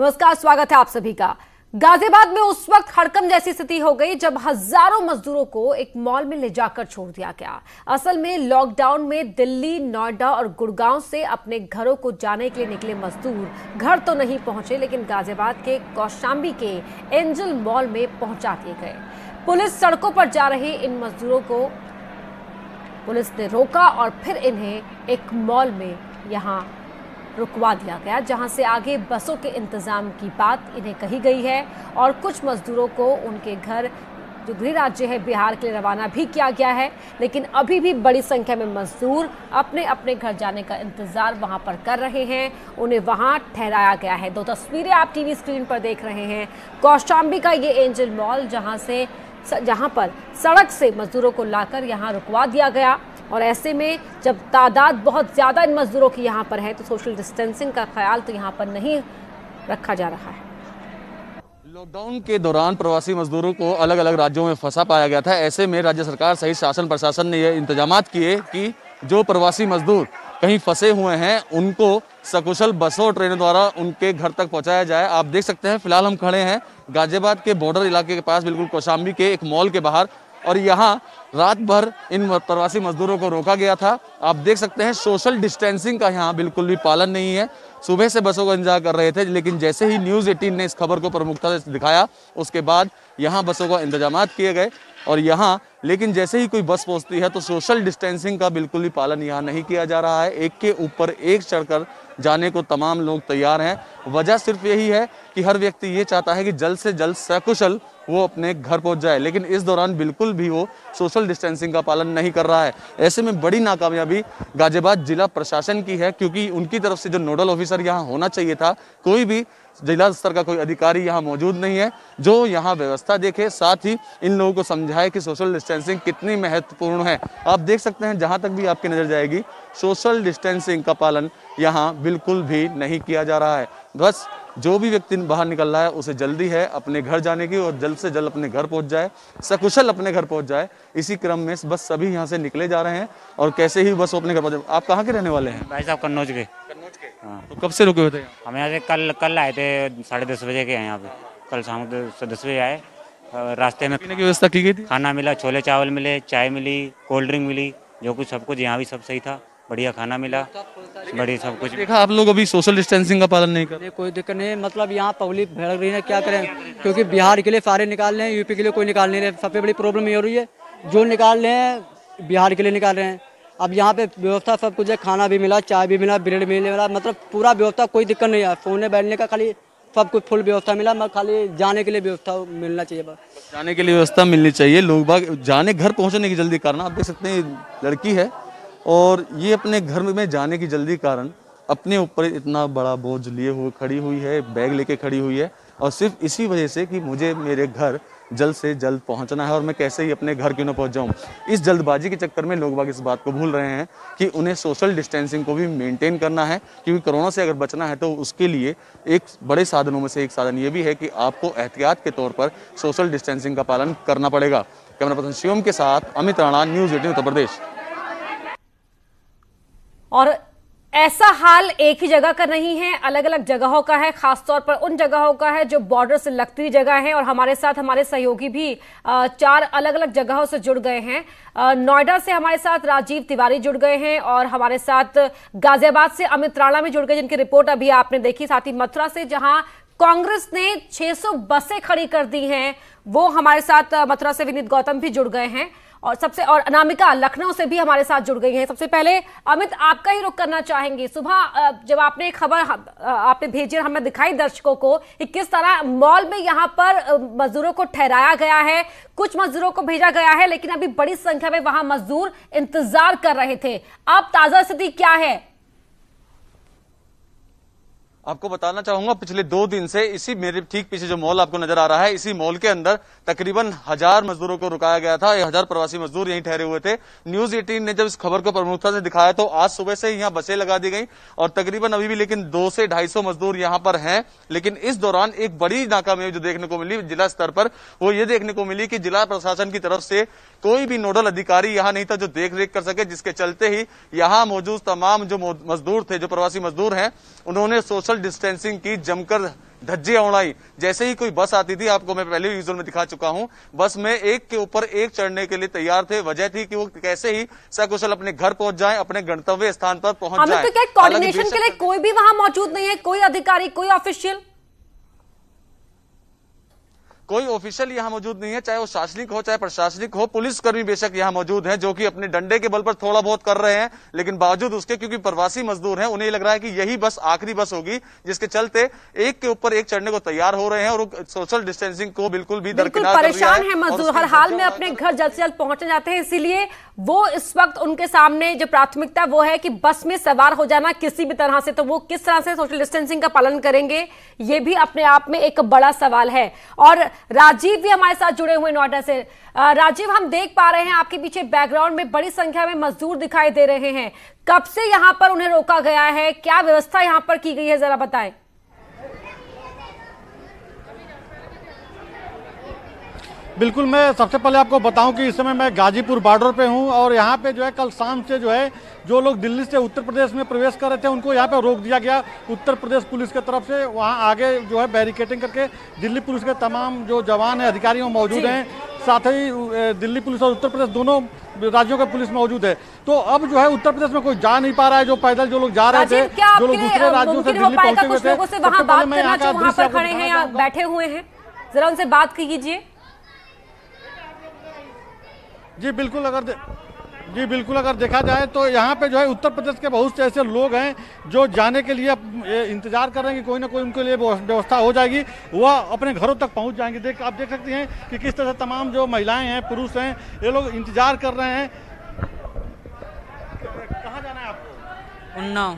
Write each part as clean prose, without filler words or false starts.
नमस्कार, स्वागत है आप सभी का। गाजियाबाद में उस वक्त हड़कंप जैसी स्थिति हो गई जब हजारों मजदूरों को एक मॉल में ले जाकर छोड़ दिया गया। असल में लॉकडाउन में दिल्ली, नोएडा और गुड़गांव से अपने घरों को जाने के लिए निकले मजदूर घर तो नहीं पहुंचे, लेकिन गाजियाबाद के कौशाम्बी के एंजल मॉल में पहुंचा दिए गए। पुलिस सड़कों पर जा रहे इन मजदूरों को पुलिस ने रोका और फिर इन्हें एक मॉल में यहां रुकवा दिया गया, जहां से आगे बसों के इंतजाम की बात इन्हें कही गई है और कुछ मजदूरों को उनके घर जो गृह राज्य है बिहार के लिए रवाना भी किया गया है। लेकिन अभी भी बड़ी संख्या में मजदूर अपने अपने घर जाने का इंतजार वहां पर कर रहे हैं, उन्हें वहां ठहराया गया है। दो तस्वीरें आप टीवी स्क्रीन पर देख रहे हैं। कौशाम्बी का ये एंजल मॉल जहां पर सड़क से मजदूरों को लाकर यहां रुकवा दिया गया, और ऐसे में जब तादाद बहुत ज़्यादा इन मजदूरों की यहाँ पर है तो सोशल डिस्टेंसिंग का ख्याल तो यहाँ पर नहीं रखा जा रहा है। लॉकडाउन के दौरान प्रवासी मजदूरों को अलग अलग राज्यों में फंसा पाया गया था। ऐसे में राज्य सरकार सहित शासन प्रशासन ने यह इंतजामात किए कि जो प्रवासी मजदूर कहीं फंसे हुए हैं उनको सकुशल बसों और ट्रेनों द्वारा उनके घर तक पहुंचाया जाए। आप देख सकते हैं, फिलहाल हम खड़े हैं गाजियाबाद के बॉर्डर इलाके के पास, बिल्कुल कौशाम्बी के एक मॉल के बाहर, और यहाँ रात भर इन प्रवासी मजदूरों को रोका गया था। आप देख सकते हैं सोशल डिस्टेंसिंग का यहाँ बिल्कुल भी पालन नहीं है। सुबह से बसों का इंतजार कर रहे थे, लेकिन जैसे ही न्यूज़ 18 ने इस खबर को प्रमुखता से दिखाया उसके बाद यहाँ बसों का इंतजामात किए गए और यहाँ लेकिन जैसे ही कोई बस पहुँचती है तो सोशल डिस्टेंसिंग का बिल्कुल भी पालन यहाँ नहीं किया जा रहा है। एक के ऊपर एक चढ़कर जाने को तमाम लोग तैयार हैं। वजह सिर्फ यही है कि हर व्यक्ति ये चाहता है कि जल्द से जल्द सकुशल वो अपने घर पहुंच जाए, लेकिन इस दौरान बिल्कुल भी वो सोशल डिस्टेंसिंग का पालन नहीं कर रहा है। ऐसे में बड़ी नाकामयाबी गाजियाबाद जिला प्रशासन की है, क्योंकि उनकी तरफ से जो नोडल ऑफिसर यहाँ होना चाहिए था, कोई भी जिला स्तर का कोई अधिकारी यहाँ मौजूद नहीं है जो यहाँ व्यवस्था देखे, साथ ही इन लोगों को समझाए कि सोशल डिस्टेंसिंग कितनी महत्वपूर्ण है। आप देख सकते हैं, जहाँ तक भी आपकी नज़र जाएगी सोशल डिस्टेंसिंग का पालन यहाँ बिल्कुल भी नहीं किया जा रहा है। बस जो भी व्यक्ति बाहर निकल रहा है उसे जल्दी है अपने घर जाने की और जल्द से जल्द अपने घर पहुंच जाए, सकुशल अपने घर पहुंच जाए। इसी क्रम में बस सभी यहाँ से निकले जा रहे हैं और कैसे ही बस अपने घर पहुंचे। आप कहाँ के रहने वाले हैं? भाई साहब कन्नौज के। हाँ, तो कब से रुके हुए थे? हम यहाँ से कल आए थे, 10:30 बजे के हैं यहाँ पे। कल शाम को 10 बजे आए। रास्ते में पीने की व्यवस्था की गई थी, खाना मिला, छोले चावल मिले, चाय मिली, कोल्ड ड्रिंक मिली, जो कुछ सब कुछ यहाँ भी सब सही था, बढ़िया खाना मिला, बड़ी सब कुछ। देखा आप लोग अभी सोशल डिस्टेंसिंग का पालन नहीं कर रहे? कोई दिक्कत नहीं, मतलब यहाँ पब्लिक भड़क रही है, क्या करें, क्योंकि बिहार के लिए सारे निकाल रहे हैं, यूपी के लिए कोई निकाल नहीं रहे। सबसे बड़ी प्रॉब्लम ये हो रही है, जो निकाल रहे हैं बिहार के लिए निकाल रहे हैं। अब यहाँ पे व्यवस्था सब कुछ है, खाना भी मिला, चाय भी मिला, ब्रेड भी मिला, मतलब पूरा व्यवस्था, कोई दिक्कत नहीं है। सोने बैठने का खाली सब कुछ फुल व्यवस्था मिला, मगर खाली जाने के लिए व्यवस्था मिलना चाहिए। बस जाने के लिए व्यवस्था मिलनी चाहिए, लोग बाग जाने घर पहुँचने की जल्दी कारण। आप देख सकते हैं लड़की है और ये अपने घर में जाने की जल्दी कारण अपने ऊपर इतना बड़ा बोझ लिए हुए खड़ी हुई है, बैग लेके खड़ी हुई है, और सिर्फ इसी वजह से कि मुझे मेरे घर जल्द से जल्द पहुंचना है और मैं कैसे ही अपने घर क्यों ना पहुंच जाऊं। इस जल्दबाजी के चक्कर में लोग बाग इस बात को भूल रहे हैं कि उन्हें सोशल डिस्टेंसिंग को भी मेंटेन करना है, क्योंकि कोरोना से अगर बचना है तो उसके लिए एक बड़े साधनों में से एक साधन ये भी है कि आपको एहतियात के तौर पर सोशल डिस्टेंसिंग का पालन करना पड़ेगा। कैमरा पर्सन शिवम के साथ अमित राणा, न्यूज़ 18 उत्तर प्रदेश। और ऐसा हाल एक ही जगह का नहीं है, अलग अलग जगहों का है, खासतौर पर उन जगहों का है जो बॉर्डर से लगती हुई जगह है। और हमारे साथ हमारे सहयोगी भी 4 अलग अलग जगहों से जुड़ गए हैं। नोएडा से हमारे साथ राजीव तिवारी जुड़ गए हैं और हमारे साथ गाजियाबाद से अमित राणा भी जुड़ गए, जिनकी रिपोर्ट अभी आपने देखी। साथ ही मथुरा से जहां कांग्रेस ने 600 बसें खड़ी कर दी हैं, वो हमारे साथ मथुरा से विनीत गौतम भी जुड़ गए हैं, और अनामिका लखनऊ से भी हमारे साथ जुड़ गई हैं। सबसे पहले अमित, आपका ही रुख करना चाहेंगे। सुबह जब आपने खबर आपने भेजी, हमें दिखाई दर्शकों को कि किस तरह मॉल में यहाँ पर मजदूरों को ठहराया गया है, कुछ मजदूरों को भेजा गया है, लेकिन अभी बड़ी संख्या में वहां मजदूर इंतजार कर रहे थे। अब ताजा स्थिति क्या है? आपको बताना चाहूंगा, पिछले 2 दिन से इसी मेरे ठीक पीछे जो मॉल आपको नजर आ रहा है, इसी मॉल के अंदर तकरीबन 1000 मजदूरों को रुकाया गया था। 1000 प्रवासी मजदूर यहीं ठहरे हुए थे। न्यूज़ 18 ने जब इस खबर को प्रमुखता से दिखाया तो आज सुबह से यहाँ बसें लगा दी गई और तकरीबन अभी भी लेकिन 200 से 250 मजदूर यहाँ पर हैं। लेकिन इस दौरान एक बड़ी नाकामयाबी जो देखने को मिली जिला स्तर पर, वो ये देखने को मिली कि जिला प्रशासन की तरफ से कोई भी नोडल अधिकारी यहाँ नहीं था जो देख रेख कर सके, जिसके चलते ही यहाँ मौजूद तमाम जो मजदूर थे, जो प्रवासी मजदूर हैं, उन्होंने सोशल डिस्टेंसिंग की जमकर धज्जियां उड़ाई। जैसे ही कोई बस आती थी, आपको मैं पहले विजुअल में दिखा चुका हूं, बस में एक के ऊपर एक चढ़ने के लिए तैयार थे। वजह थी कि वो कैसे ही सकुशल अपने घर पहुंच जाएं, अपने गंतव्य स्थान पर पहुंच जाएं। तो क्या कोऑर्डिनेशन के लिए कोई भी वहां मौजूद नहीं है? कोई अधिकारी, कोई ऑफिशियल? कोई ऑफिशियल यहाँ मौजूद नहीं है, चाहे वो शासनिक हो चाहे प्रशासनिक हो। पुलिसकर्मी बेशक यहाँ मौजूद हैं, जो कि अपने डंडे के बल पर थोड़ा बहुत कर रहे हैं, लेकिन बावजूद उसके, क्योंकि प्रवासी मजदूर हैं, उन्हें लग रहा है कि यही बस आखिरी बस होगी, जिसके चलते एक के ऊपर एक चढ़ने को तैयार हो रहे हैं और सोशल डिस्टेंसिंग को बिल्कुल भी दरकिनार कर दिया है। परेशान है मजदूर, हर हाल में अपने घर जल्द से जल्द पहुंचना चाहते हैं, इसीलिए वो इस वक्त उनके सामने जो प्राथमिकता वो है कि बस में सवार हो जाना किसी भी तरह से। तो वो किस तरह से सोशल डिस्टेंसिंग का पालन करेंगे, ये भी अपने आप में एक बड़ा सवाल है। और राजीव भी हमारे साथ जुड़े हुए नोएडा से। राजीव, हम देख पा रहे हैं आपके पीछे बैकग्राउंड में बड़ी संख्या में मजदूर दिखाई दे रहे हैं। कब से यहां पर उन्हें रोका गया है, क्या व्यवस्था यहां पर की गई है, जरा बताएं। बिल्कुल, मैं सबसे पहले आपको बताऊं कि इस समय मैं गाजीपुर बॉर्डर पे हूं और यहाँ पे जो है कल शाम से जो है जो लोग दिल्ली से उत्तर प्रदेश में प्रवेश कर रहे थे उनको यहाँ पे रोक दिया गया उत्तर प्रदेश पुलिस की तरफ से। वहाँ आगे जो है बैरिकेटिंग करके दिल्ली पुलिस के तमाम जो जवान है, अधिकारी मौजूद हैं, साथ ही दिल्ली पुलिस और उत्तर प्रदेश दोनों राज्यों के पुलिस मौजूद है। तो अब जो है उत्तर प्रदेश में कोई जा नहीं पा रहा है, जो पैदल जो लोग जा रहे थे, जो लोग दूसरे राज्यों से दिल्ली पहुंचे हुए थे, खड़े हैं या बैठे हुए हैं, जरा उनसे बात कीजिए। जी बिल्कुल, अगर देखा जाए तो यहाँ पे जो है उत्तर प्रदेश के बहुत से ऐसे लोग हैं जो जाने के लिए इंतजार कर रहे हैं कि कोई ना कोई उनके लिए व्यवस्था हो जाएगी, वह अपने घरों तक पहुँच जाएंगे। आप देख सकते हैं कि किस तरह से तमाम जो महिलाएं हैं, पुरुष हैं, ये लोग इंतजार कर रहे हैं। कहाँ जाना है आपको? उन्नाव।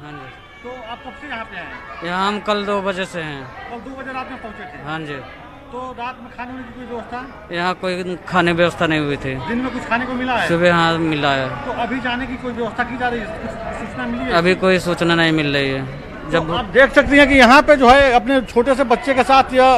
हाँ जी। तो आप कब से यहाँ पे आए? यहाँ हम कल 2 बजे से हैं। कल 2 बजे रात में पहुँचे थे? हाँ जी। तो रात में खाने की कोई व्यवस्था? यहाँ कोई खाने व्यवस्था नहीं हुई थी। दिन में कुछ खाने को मिला है? सुबह हाँ मिला है। तो अभी जाने की कोई व्यवस्था की जा रही है? सूचना मिली है? अभी कोई सूचना नहीं मिल रही है। जब तो आप देख सकती हैं कि यहाँ पे जो है अपने छोटे से बच्चे के साथ या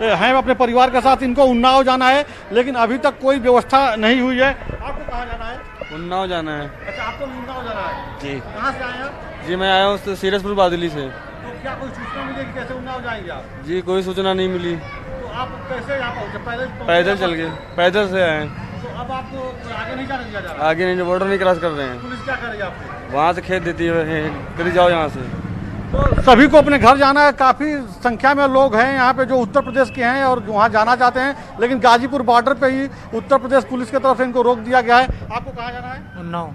हैं अपने परिवार के साथ इनको उन्नाव जाना है, लेकिन अभी तक कोई व्यवस्था नहीं हुई है। आपको कहाँ जाना है? उन्नाव जाना है। अच्छा, आपको उन्नाव जाना है? जी। कहाँ से आए आप? जी मैं आया हूँ सीरसपुर बादली से। तो क्या कोई सूचना मिली कि कैसे उन्नाव जाएंगे आप? जी कोई सूचना नहीं मिली। तो आप कैसे यहाँ पहुँचे? पैदल चल गए, पैदल से आए। तो अब आपको आगे नहीं जाने दिया जा रहा? आगे नहीं, बॉर्डर नहीं क्रॉस कर रहे हैं। पुलिस क्या करेगी आपको? वहाँ से खेत देती है, कभी जाओ यहाँ से। तो सभी को अपने घर जाना है। काफ़ी संख्या में लोग हैं यहाँ पे जो उत्तर प्रदेश के हैं और वहाँ जाना चाहते हैं, लेकिन गाजीपुर बॉर्डर पे ही उत्तर प्रदेश पुलिस की तरफ से इनको रोक दिया गया है। आपको कहाँ जाना है? उन्नाव।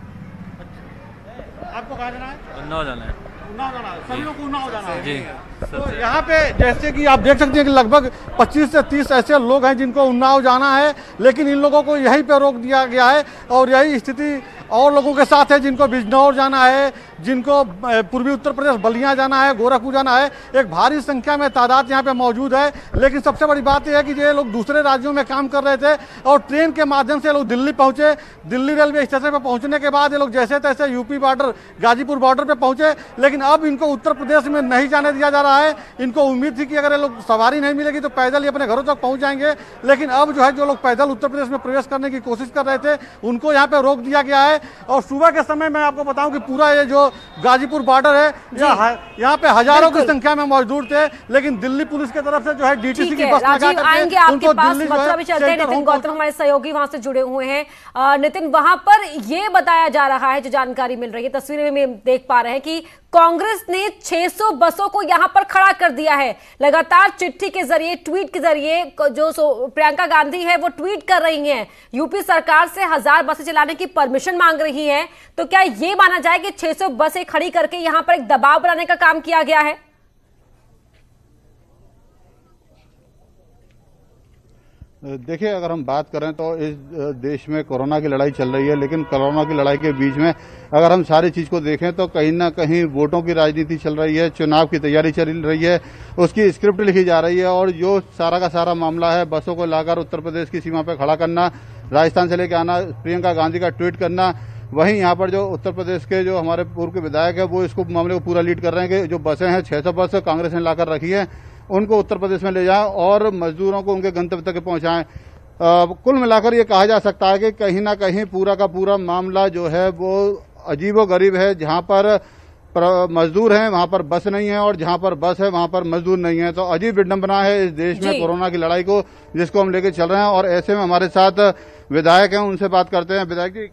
आपको कहाँ जाना है? उन्नाव जाना है। उन्नाव जाना है, सभी लोग को उन्नाव जाना है। जी। तो यहाँ पे जैसे कि आप देख सकते हैं कि लगभग 25 से 30 ऐसे लोग हैं जिनको उन्नाव जाना है, लेकिन इन लोगों को यहीं पे रोक दिया गया है। और यही स्थिति और लोगों के साथ है जिनको बिजनौर जाना है, जिनको पूर्वी उत्तर प्रदेश बलिया जाना है, गोरखपुर जाना है। एक भारी संख्या में तादाद यहाँ पे मौजूद है। लेकिन सबसे बड़ी बात यह है कि ये लोग दूसरे राज्यों में काम कर रहे थे और ट्रेन के माध्यम से लोग दिल्ली पहुंचे। दिल्ली रेलवे स्टेशन पर पहुंचने के बाद ये लोग जैसे तैसे यूपी बॉर्डर, गाजीपुर बॉर्डर पे पहुंचे, लेकिन अब इनको उत्तर प्रदेश में नहीं जाने दिया जा रहा है। इनको उम्मीद थी कि अगर ये लोग सवारी नहीं मिलेगी तो पैदल ही अपने घरों तक पहुंच जाएंगे, लेकिन अब जो है जो लोग पैदल उत्तर प्रदेश में प्रवेश करने की कोशिश कर रहे थे उनको यहाँ पे रोक दिया गया है। और सुबह के समय मैं आपको बताऊं कि पूरा ये जो गाजीपुर बॉर्डर है यहाँ पे हजारों की संख्या में मौजूद थे, लेकिन दिल्ली पुलिस की तरफ से जो है डीटीसी की बस लगा करके उनको दिल्ली जो है नितिन गौतम हमारे सहयोगी वहां से जुड़े हुए हैं। नितिन, वहां पर ये बताया जा रहा है, जो जानकारी मिल रही है, तस्वीरें में देख पा रहे हैं कि कांग्रेस ने 600 बसों को यहां पर खड़ा कर दिया है। लगातार चिट्ठी के जरिए, ट्वीट के जरिए जो प्रियंका गांधी है वो ट्वीट कर रही हैं, यूपी सरकार से 1000 बसें चलाने की परमिशन मांग रही हैं। तो क्या ये माना जाए कि 600 बसें खड़ी करके यहां पर एक दबाव बनाने का काम किया गया है? देखिए, अगर हम बात करें तो इस देश में कोरोना की लड़ाई चल रही है, लेकिन कोरोना की लड़ाई के बीच में अगर हम सारी चीज़ को देखें तो कहीं ना कहीं वोटों की राजनीति चल रही है, चुनाव की तैयारी चल रही है, उसकी स्क्रिप्ट लिखी जा रही है। और जो सारा का सारा मामला है, बसों को लाकर उत्तर प्रदेश की सीमा पर खड़ा करना, राजस्थान से लेकर आना, प्रियंका गांधी का ट्वीट करना, वहीं यहाँ पर जो उत्तर प्रदेश के जो हमारे पूर्व के विधायक है वो इसको मामले को पूरा लीड कर रहे हैं कि जो बसें हैं 600 बस कांग्रेस ने लाकर रखी है उनको उत्तर प्रदेश में ले जाएं और मजदूरों को उनके गंतव्य तक पहुंचाएं। कुल मिलाकर ये कहा जा सकता है कि कहीं ना कहीं पूरा का पूरा मामला जो है वो अजीबोगरीब है, जहां पर मजदूर हैं वहां पर बस नहीं है और जहां पर बस है वहां पर मजदूर नहीं है। तो अजीब विडंबना है इस देश में कोरोना की लड़ाई को, जिसको हम लेकर चल रहे हैं। और ऐसे में हमारे साथ विधायक हैं, उनसे बात करते हैं। विधायक जी,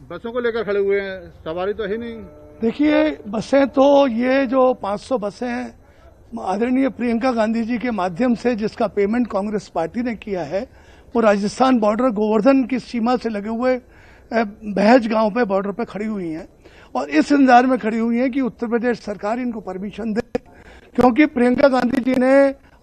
बसों को लेकर खड़े हुए हैं, सवारी तो है नहीं। देखिए, बसें तो ये जो 500 बसें हैं आदरणीय प्रियंका गांधी जी के माध्यम से जिसका पेमेंट कांग्रेस पार्टी ने किया है, वो राजस्थान बॉर्डर गोवर्धन की सीमा से लगे हुए बहज गांव पे बॉर्डर पे खड़ी हुई हैं और इस इंतजार में खड़ी हुई हैं कि उत्तर प्रदेश सरकार इनको परमिशन दे, क्योंकि प्रियंका गांधी जी ने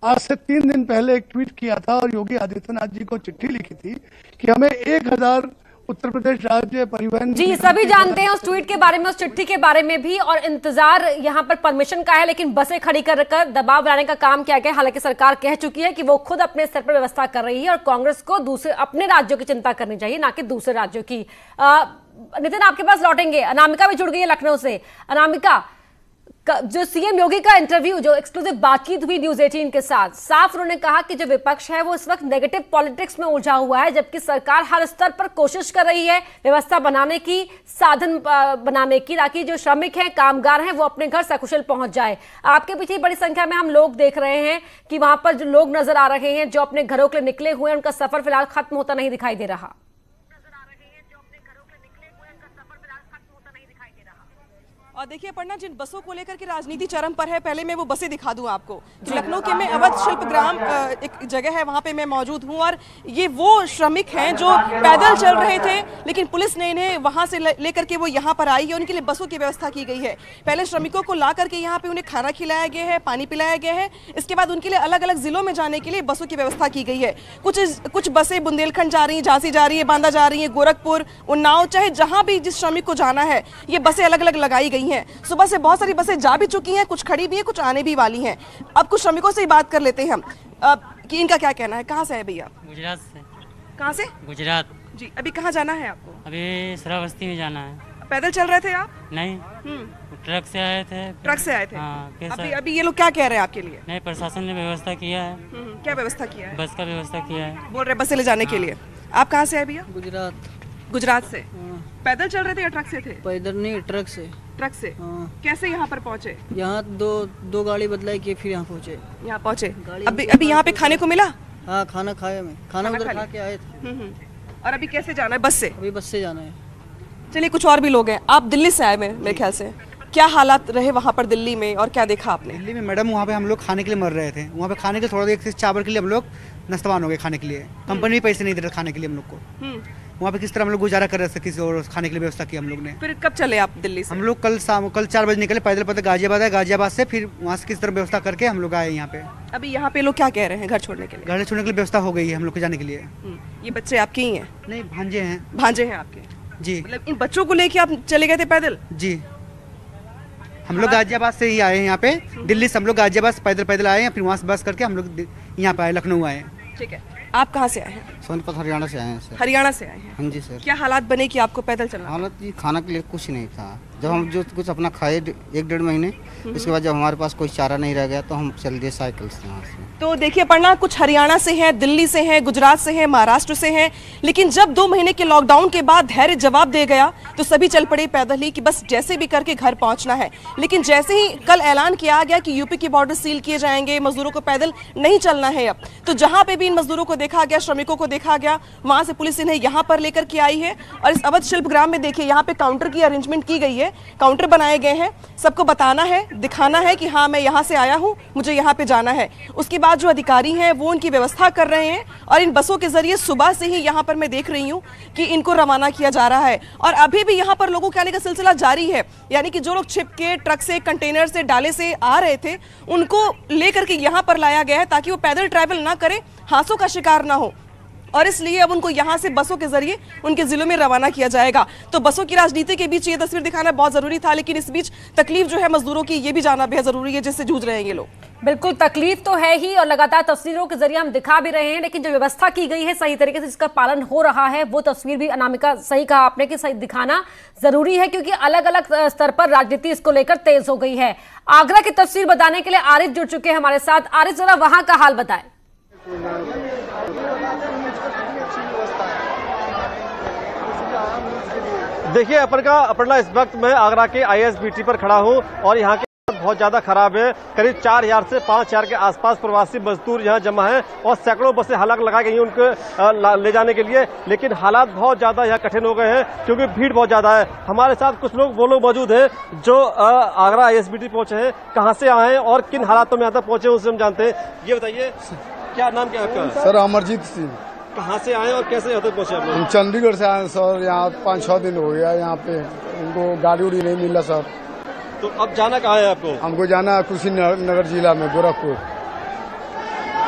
आज से 3 दिन पहले एक ट्वीट किया था और योगी आदित्यनाथ जी को चिट्ठी लिखी थी कि हमें 1000 उत्तर प्रदेश राज्य परिवहन जी सभी जानते हैं उस ट्वीट के बारे में, उस चिट्ठी के बारे में भी, और इंतजार यहाँ पर परमिशन का है, लेकिन बसें खड़ी कर दबाव बनाने का काम किया गया। हालांकि सरकार कह चुकी है कि वो खुद अपने स्तर पर व्यवस्था कर रही है और कांग्रेस को दूसरे अपने राज्यों की चिंता करनी चाहिए, ना कि दूसरे राज्यों की। नितिन, आपके पास लौटेंगे, अनामिका भी जुड़ गई है लखनऊ से। अनामिका, जो सीएम योगी का इंटरव्यू, जो एक्सक्लूसिव बातचीत हुई न्यूज 18 के साथ, साफ उन्होंने कहा कि जो विपक्ष है वो इस वक्त नेगेटिव पॉलिटिक्स में उलझा हुआ है, जबकि सरकार हर स्तर पर कोशिश कर रही है व्यवस्था बनाने की, साधन बनाने की, ताकि जो श्रमिक हैं, कामगार हैं, वो अपने घर सकुशल पहुंच जाए। आपके पीछे बड़ी संख्या में हम लोग देख रहे हैं कि वहां पर जो लोग नजर आ रहे हैं जो अपने घरों के लिए निकले हुए हैं, उनका सफर फिलहाल खत्म होता नहीं दिखाई दे रहा। और देखिए पन्ना, जिन बसों को लेकर के राजनीति चरम पर है, पहले मैं वो बसें दिखा दूं आपको। लखनऊ के में अवध शिल्प ग्राम एक जगह है, वहां पे मैं मौजूद हूं और ये वो श्रमिक हैं जो पैदल चल रहे थे, लेकिन पुलिस ने इन्हें वहां से लेकर के वो यहाँ पर आई है। उनके लिए बसों की व्यवस्था की गई है। पहले श्रमिकों को ला करके यहाँ पे उन्हें खाना खिलाया गया है, पानी पिलाया गया है। इसके बाद उनके लिए अलग अलग जिलों में जाने के लिए बसों की व्यवस्था की गई है। कुछ बसें बुंदेलखंड जा रही है, झांसी जा रही है, बांदा जा रही है, गोरखपुर, उन्नाव, चाहे जहां भी जिस श्रमिक को जाना है, ये बसें अलग अलग लगाई गई हैं। सुबह से बहुत सारी बसें जा भी चुकी हैं, कुछ खड़ी भी हैं, कुछ आने भी वाली हैं। अब कुछ श्रमिकों से ही बात कर लेते हैं हम कि इनका क्या कहना है। कहाँ से है भैया? गुजरात से। कहाँ से? गुजरात जी। अभी कहाँ जाना है आपको? अभी श्रावस्ती में जाना है। पैदल चल रहे थे आप? नहीं, ट्रक से आए थे। ट्रक से आए थे? हाँ। अभी ये लोग क्या कह रहे हैं आपके लिए? नहीं, प्रशासन ने व्यवस्था किया है। क्या व्यवस्था किया है? बस का व्यवस्था किया है, बोल रहे बसें ले जाने के लिए। आप कहाँ से है भैया? गुजरात। गुजरात से। पैदल चल रहे थे या ट्रक से थे? पैदल नहीं, ट्रक से। ट्रक से? कैसे यहाँ पर पहुँचे? यहाँ दो गाड़ी बदलाई की फिर यहाँ पहुँचे। यहाँ पहुँचे। अभी यहाँ पे खाने को मिला? हाँ, खाना खाया मैं, खाना उधर खा के आए थे। और अभी कैसे जाना है? बस से? अभी बस से जाना है। चलिए, कुछ और भी लोग हैं। आप दिल्ली से आए मेरे ख्याल से, क्या हालात रहे वहाँ पर दिल्ली में और क्या देखा आपने? दिल्ली में मैडम, वहाँ पे हम लोग खाने के लिए मर रहे थे। वहाँ पे खाने के थोड़ा देर चावल के लिए हम लोग नस्तवान हो गए खाने के लिए। कंपनी भी पैसे नहीं दे रहे खाने के लिए हम लोग को। वहाँ पे किस तरह हम लोग गुजारा कर रहे थे, किसी और खाने के लिए व्यवस्था की हम लोग ने। फिर कब चले आप दिल्ली से? हम लोग कल 4 बजे निकले पैदल पैदल गाजियाबाद आए, गाजियाबाद से फिर वहाँ से किस तरह व्यवस्था करके हम लोग आए यहाँ पे। अभी यहाँ पे लोग क्या कह रहे हैं घर छोड़ने के लिए? घर छोड़ने के लिए व्यवस्था हो गई है हम लोग के जाने के लिए। ये बच्चे आपके ही हैं? नहीं, भांजे हैं। भांजे हैं आपके? जी। मतलब इन बच्चों को लेके आप चले गए थे पैदल? जी। हम लोग गाजियाबाद से ही आए हैं यहाँ पे। दिल्ली से हम लोग गाजियाबाद पैदल पैदल आए हैं, फिर वहाँ से बस करके हम लोग यहाँ पे आए, लखनऊ आए। ठीक है। आप कहाँ से आए हैं? सोनीपत हरियाणा से आए हैं सर। हरियाणा से आए हैं? हाँ जी सर। क्या हालात बने कि आपको पैदल चलना? हालत जी, खाना के लिए कुछ नहीं था। जब हम जो कुछ अपना खाए 1-1.5 महीने, उसके बाद जब हमारे पास कोई चारा नहीं रह गया तो हम चल दिए साइकिल से यहाँ से। तो देखिए पढ़ना, कुछ हरियाणा से हैं, दिल्ली से हैं, गुजरात से हैं, महाराष्ट्र से हैं, लेकिन जब 2 महीने के लॉकडाउन के बाद धैर्य जवाब दे गया तो सभी चल पड़े पैदल ही कि बस जैसे भी करके घर पहुंचना है। लेकिन जैसे ही कल ऐलान किया गया कि यूपी के बॉर्डर सील किए जाएंगे, मजदूरों को पैदल नहीं चलना है अब, तो जहां पे भी इन मजदूरों को देखा गया, श्रमिकों को देखा गया, वहां से पुलिस इन्हें यहाँ पर लेकर के आई है। और इस अवध शिल्प ग्राम में देखिए यहाँ पे काउंटर की अरेंजमेंट की गई है, काउंटर बनाए गए हैं, सबको बताना है, दिखाना है कि हाँ मैं यहाँ से आया हूँ, मुझे यहाँ पे जाना है। उसके बाद जो अधिकारी हैं वो उनकी व्यवस्था कर रहे हैं और इन बसों के जरिए सुबह से ही यहाँ पर मैं देख रही हूँ कि इनको रवाना किया जा रहा है। और अभी भी यहाँ पर लोगों के आने का सिलसिला जारी है, यानी कि जो लोग छिप के ट्रक से, कंटेनर से, डाले से आ रहे थे, उनको लेकर के यहाँ पर लाया गया है ताकि वो पैदल ट्रैवल ना करें, हादसों का शिकार ना हो। और इसलिए अब उनको यहाँ से बसों के जरिए उनके जिलों में रवाना किया जाएगा। तो बसों की राजनीति के बीच ये तस्वीर दिखाना बहुत जरूरी था, लेकिन इस बीच तकलीफ जो है मजदूरों की, ये भी जानना बेहद जरूरी है जिससे जूझ रहे हैं ये लोग। बिल्कुल, तकलीफ तो है ही और लगातार तस्वीरों के जरिए हम दिखा भी रहे हैं, लेकिन जो व्यवस्था की गई है सही तरीके से जिसका पालन हो रहा है, वो तस्वीर भी अनामिका सही कहा आपने कि सही दिखाना जरूरी है, क्योंकि अलग अलग स्तर पर राजनीति इसको लेकर तेज हो गई है। आगरा की तस्वीर बताने के लिए आरिफ जुड़ चुके हैं हमारे साथ। आरिफ, जरा वहां का हाल बताएं। देखिए अपर्णा, इस वक्त मैं आगरा के ISBT पर खड़ा हूं और यहाँ के बहुत ज्यादा खराब है। करीब 4000 से 5000 के आसपास प्रवासी मजदूर यहाँ जमा हैं और सैकड़ों बसें हालांकि लगाई गई हैं उनको ले जाने के लिए, लेकिन हालात बहुत ज्यादा यहाँ कठिन हो गए हैं क्योंकि भीड़ बहुत ज्यादा है। हमारे साथ कुछ लोग मौजूद हैं जो आगरा ISBT पहुंचे हैं, कहाँ से आए हैं और किन हालातों में यहाँ तक पहुंचे उनसे हम जानते हैं। ये बताइए, क्या नाम क्या आपका? सर अमरजीत सिंह। कहाँ से आए और कैसे यहाँ तक पहुंचे? हम चंडीगढ़ से आए सर, यहाँ 5-6 दिन हो गया यहाँ पे, उनको गाड़ी उड़ी नहीं मिला सर। तो अब जाना कहाँ है आपको? हमको जाना है कुशीनगर जिला में, गोरखपुर।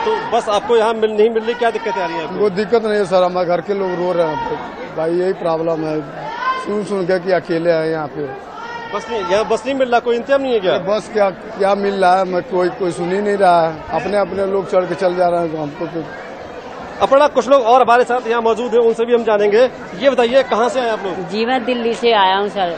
तो बस आपको यहाँ नहीं मिल रही, क्या दिक्कत आ रही है? हमको दिक्कत नहीं है सर, हमारे घर के लोग रो रहे हैं भाई, यही प्रॉब्लम है। सुन के कि अकेले हैं यहाँ पे, यहाँ बस नहीं मिल रहा, कोई इंतजाम नहीं है क्या? बस क्या मिल रहा है, मैं कोई सुन ही नहीं रहा है, अपने लोग चढ़ के चल जा रहे हैं हमको तो। अपना कुछ लोग और हमारे साथ यहाँ मौजूद हैं, उनसे भी हम जानेंगे। ये बताइए, कहाँ से आए आप लोग? जी मैं दिल्ली से आया हूँ सर।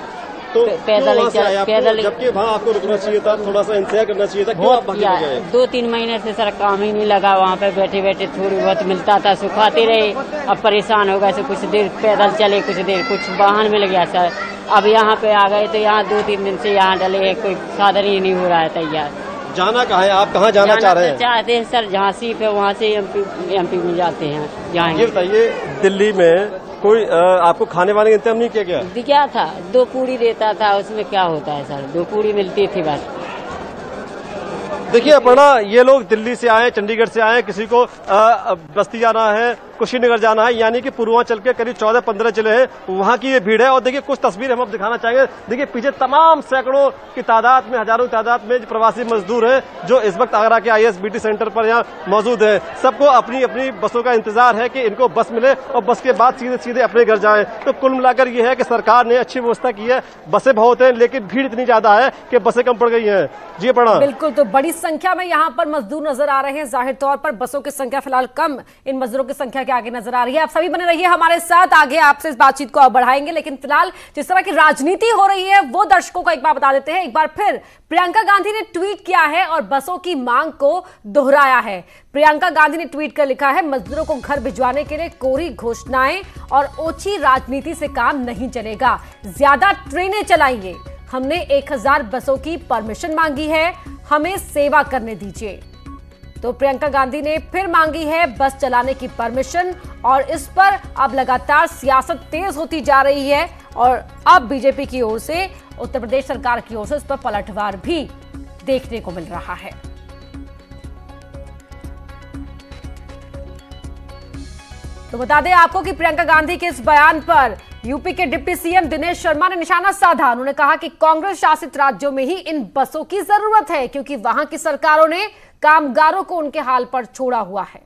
तो पैदल जबकि वहाँ आपको रुकना चाहिए था, थोड़ा सा इंतजार करना चाहिए था, क्यों आप भागे गए? 2-3 महीने से सर काम ही नहीं लगा, वहाँ पे बैठे बैठे थोड़ी बहुत मिलता था, सुखाते रहे। अब परेशान हो गए, तो कुछ देर पैदल चले, कुछ देर कुछ वाहन मिल गया सर। अब यहाँ पे आ गए तो यहाँ 2-3 दिन से यहाँ डले हैं, कोई साधन ही नहीं हो रहा है तैयार। जाना कहाँ है, आप कहाँ जाना चाह रहे हैं? चाहते हैं सर जहाँ सीट है वहाँ से MP में जाते हैं। ये बताइए, दिल्ली में कोई आपको खाने वाने का इंतजाम नहीं किया गया? क्या था, 2 पूड़ी देता था, उसमें क्या होता है सर, 2 पूड़ी मिलती थी बस। देखिए अपर्णा, ये लोग दिल्ली से आए, चंडीगढ़ से आए, किसी को बस्ती जाना है, कुशीनगर जाना है, यानी कि पूर्वांचल के करीब 14-15 जिले हैं, वहाँ की ये भीड़ है। और देखिए कुछ तस्वीर हम अब दिखाना चाहेंगे। देखिए पीछे तमाम सैकड़ों की तादाद में, हजारों की तादाद में प्रवासी मजदूर हैं जो इस वक्त आगरा के ISBT सेंटर पर यहाँ मौजूद है। सबको अपनी अपनी बसों का इंतजार है कि इनको बस मिले और बस के बाद सीधे सीधे अपने घर जाएं। तो कुल मिलाकर ये है कि सरकार ने अच्छी व्यवस्था की है, बसें बहुत हैं, लेकिन भीड़ इतनी ज्यादा है कि बसें कम पड़ गई हैं। जी अपर्णा। बिल्कुल, तो बड़ी संख्या में यहाँ पर मजदूर नजर आ रहे हैं। जाहिर तौर पर बसों की संख्या फिलहाल कम, इन मजदूरों की संख्या के आगे नजर आ रही है। आप सभी बने रहिए हमारे साथ, आगे आपसे इस बातचीत को बढ़ाएंगे। लेकिन फिलहाल जिस तरह की राजनीति हो रही है वो दर्शकों को एक बार बता देते हैं। एक बार फिर प्रियंका गांधी ने ट्वीट किया है और बसों की मांग को दोहराया है। प्रियंका गांधी ने ट्वीट कर लिखा है, मजदूरों को घर भिजवाने के लिए कोरी घोषणाएं और ओछी राजनीति से काम नहीं चलेगा, ज्यादा ट्रेनें चलाएंगे। हमने 1000 बसों की परमिशन मांगी है, हमें सेवा करने दीजिए। तो प्रियंका गांधी ने फिर मांगी है बस चलाने की परमिशन और इस पर अब लगातार सियासत तेज होती जा रही है और अब बीजेपी की ओर से, उत्तर प्रदेश सरकार की ओर से इस पर पलटवार भी देखने को मिल रहा है। तो बता दें आपको कि प्रियंका गांधी के इस बयान पर यूपी के डिप्टी CM दिनेश शर्मा ने निशाना साधा। उन्होंने कहा कि कांग्रेस शासित राज्यों में ही इन बसों की जरूरत है क्योंकि वहां की सरकारों ने कामगारों को उनके हाल पर छोड़ा हुआ है।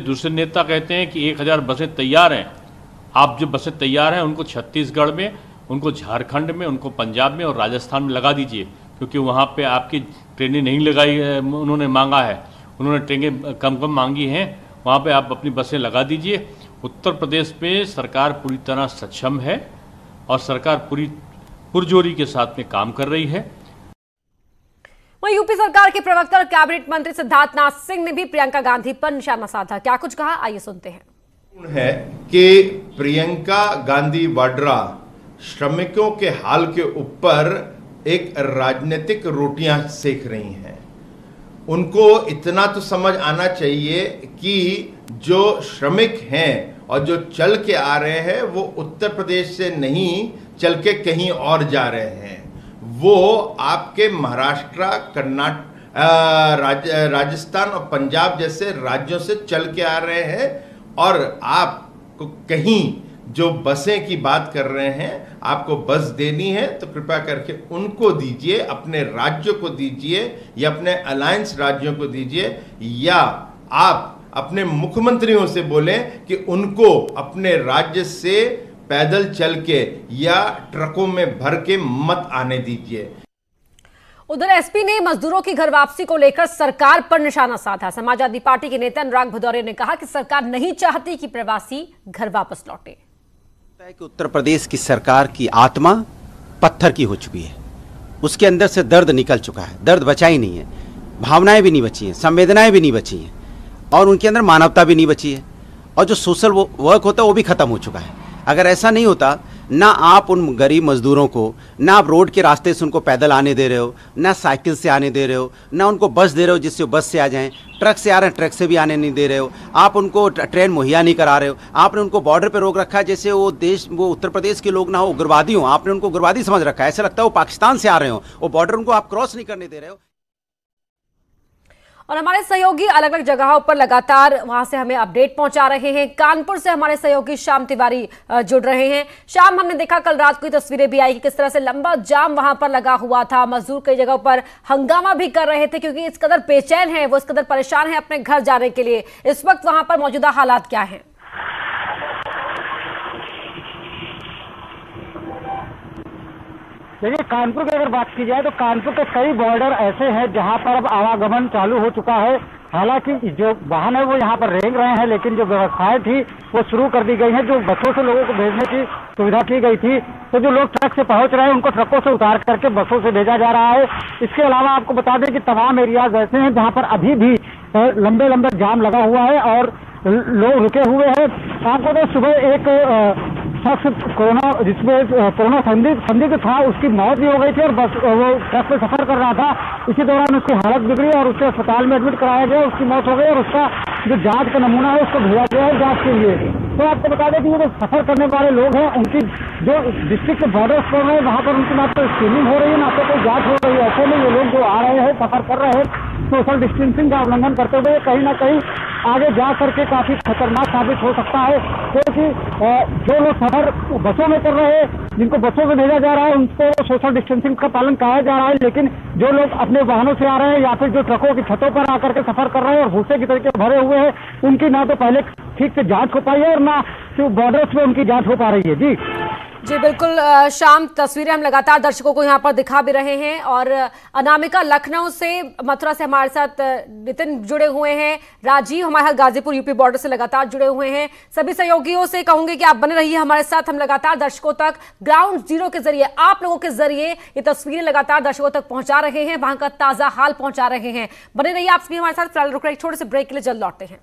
दूसरे नेता कहते हैं कि 1000 बसें तैयार हैं। आप जो बसें तैयार हैं उनको छत्तीसगढ़ में, उनको झारखंड में, उनको पंजाब में और राजस्थान में लगा दीजिए क्योंकि वहाँ पे आपकी ट्रेनें नहीं लगाई, उन्होंने मांगा है, उन्होंने ट्रेनें कम मांगी हैं, वहाँ पे आप अपनी बसें लगा दीजिए। उत्तर प्रदेश में सरकार पूरी तरह सक्षम है और सरकार पूरी पुरजोरी के साथ में काम कर रही है। वहीं यूपी सरकार के प्रवक्ता और कैबिनेट मंत्री सिद्धार्थनाथ सिंह ने भी प्रियंका गांधी पर निशाना साधा। क्या कुछ कहा, आइए सुनते हैं। है कि प्रियंका गांधी वाड्रा श्रमिकों के हाल के ऊपर एक राजनीतिक रोटियां सेक रही हैं। उनको इतना तो समझ आना चाहिए कि जो श्रमिक हैं और जो चल के आ रहे हैं वो उत्तर प्रदेश से नहीं चल के कहीं और जा रहे हैं। वो आपके महाराष्ट्र, कर्नाटक, राजस्थान और पंजाब जैसे राज्यों से चल के आ रहे हैं और आपको कहीं जो बसें की बात कर रहे हैं, आपको बस देनी है तो कृपया करके उनको दीजिए, अपने राज्यों को दीजिए या अपने अलायंस राज्यों को दीजिए, या आप अपने मुख्यमंत्रियों से बोलें कि उनको अपने राज्य से पैदल चल के या ट्रकों में भर के मत आने दीजिए। उधर एसपी ने मजदूरों की घर वापसी को लेकर सरकार पर निशाना साधा। समाजवादी पार्टी के नेता अनुराग भदौरिया ने कहा कि सरकार नहीं चाहती कि प्रवासी घर वापस लौटे। कि उत्तर प्रदेश की सरकार की आत्मा पत्थर की हो चुकी है, उसके अंदर से दर्द निकल चुका है, दर्द बचा ही नहीं है, भावनाएं भी नहीं बची हैं, संवेदनाएं भी नहीं बची हैं और उनके अंदर मानवता भी नहीं बची है और जो सोशल वर्क होता है वो भी खत्म हो चुका है। अगर ऐसा नहीं होता, ना आप उन गरीब मजदूरों को, ना आप रोड के रास्ते से उनको पैदल आने दे रहे हो, ना साइकिल से आने दे रहे हो, ना उनको बस दे रहे हो जिससे वो बस से आ जाएं, ट्रक से आ रहे हैं ट्रक से भी आने नहीं दे रहे हो, आप उनको ट्रेन मुहैया नहीं करा रहे हो, आपने उनको बॉर्डर पे रोक रखा है जैसे वो उत्तर प्रदेश के लोग ना हो उग्रवादी हो, आपने उनको उग्रवादी समझ रखा है, ऐसा लगता है वो पाकिस्तान से आ रहे हो, वो बॉर्डर उनको आप क्रॉस नहीं करने दे रहे हो। और हमारे सहयोगी अलग अलग जगहों पर लगातार वहां से हमें अपडेट पहुंचा रहे हैं। कानपुर से हमारे सहयोगी श्याम तिवारी जुड़ रहे हैं। श्याम, हमने देखा कल रात को तस्वीरें भी आई कि किस तरह से लंबा जाम वहां पर लगा हुआ था, मजदूर कई जगहों पर हंगामा भी कर रहे थे क्योंकि इस कदर बेचैन है, वो इस कदर परेशान है अपने घर जाने के लिए। इस वक्त वहां पर मौजूदा हालात क्या है? देखिए, कानपुर की अगर बात की जाए तो कानपुर के कई बॉर्डर ऐसे हैं जहां पर अब आवागमन चालू हो चुका है। हालांकि जो वाहन है वो यहाँ पर रेंग रहे हैं, लेकिन जो व्यवस्थाएं थी वो शुरू कर दी गई हैं। जो बसों से लोगों को भेजने की सुविधा की गई थी, तो जो लोग ट्रक से पहुंच रहे हैं उनको ट्रकों से उतार करके बसों से भेजा जा रहा है। इसके अलावा आपको बता दें कि तमाम एरियाज ऐसे हैं जहाँ पर अभी भी लंबे लंबे जाम लगा हुआ है और लोग रुके हुए हैं। आपको तो सुबह एक शख्स जिसमें कोरोना संदिग्ध था, उसकी मौत भी हो गई थी और बस वो ट्रक में सफर कर रहा था। इसी दौरान उसकी हालत बिगड़ी और उसके अस्पताल में एडमिट कराया गया, उसकी मौत हो गई और उसका जो जांच का नमूना है उसको भेजा गया है जांच के लिए। तो आपको बता दें कि ये जो सफर करने वाले लोग हैं उनकी जो डिस्ट्रिक्ट बॉर्डर पर है वहाँ पर उनकी ना तो स्क्रीनिंग हो रही है, ना तो कोई जाँच हो रही है। ऐसे में ये लोग जो आ रहे हैं, सफर कर रहे हैं, सोशल डिस्टेंसिंग का उल्लंघन करते हुए कहीं ना कहीं आगे जा करके काफी खतरनाक साबित हो सकता है। क्योंकि जो लोग सफर बसों में कर रहे हैं, जिनको बसों में भेजा जा रहा है, उनको सोशल डिस्टेंसिंग का पालन कराया जा रहा है, लेकिन जो लोग अपने वाहनों से आ रहे हैं या फिर जो ट्रकों की छतों पर आकर के सफर कर रहे हैं और भूसे की तरीके भरे हुए हैं, उनकी ना तो पहले ठीक से जांच हो पाई है और ना बॉर्डर्स में उनकी जांच हो पा रही है। जी बिल्कुल शाम, तस्वीरें हम लगातार दर्शकों को यहाँ पर दिखा भी रहे हैं। और अनामिका लखनऊ से, मथुरा से हमारे साथ नितिन जुड़े हुए हैं, राजीव हमारे साथ गाजीपुर यूपी बॉर्डर से लगातार जुड़े हुए हैं। सभी सहयोगियों से कहूंगे कि आप बने रहिए हमारे साथ, हम लगातार दर्शकों तक ग्राउंड जीरो के जरिए, आप लोगों के जरिए ये तस्वीरें लगातार दर्शकों तक पहुंचा रहे हैं, वहां का ताजा हाल पहुंचा रहे हैं। बने रहिए आप सभी हमारे साथ। फिलहाल रुक रहे छोटे से ब्रेक के लिए, जल्द लौटते हैं।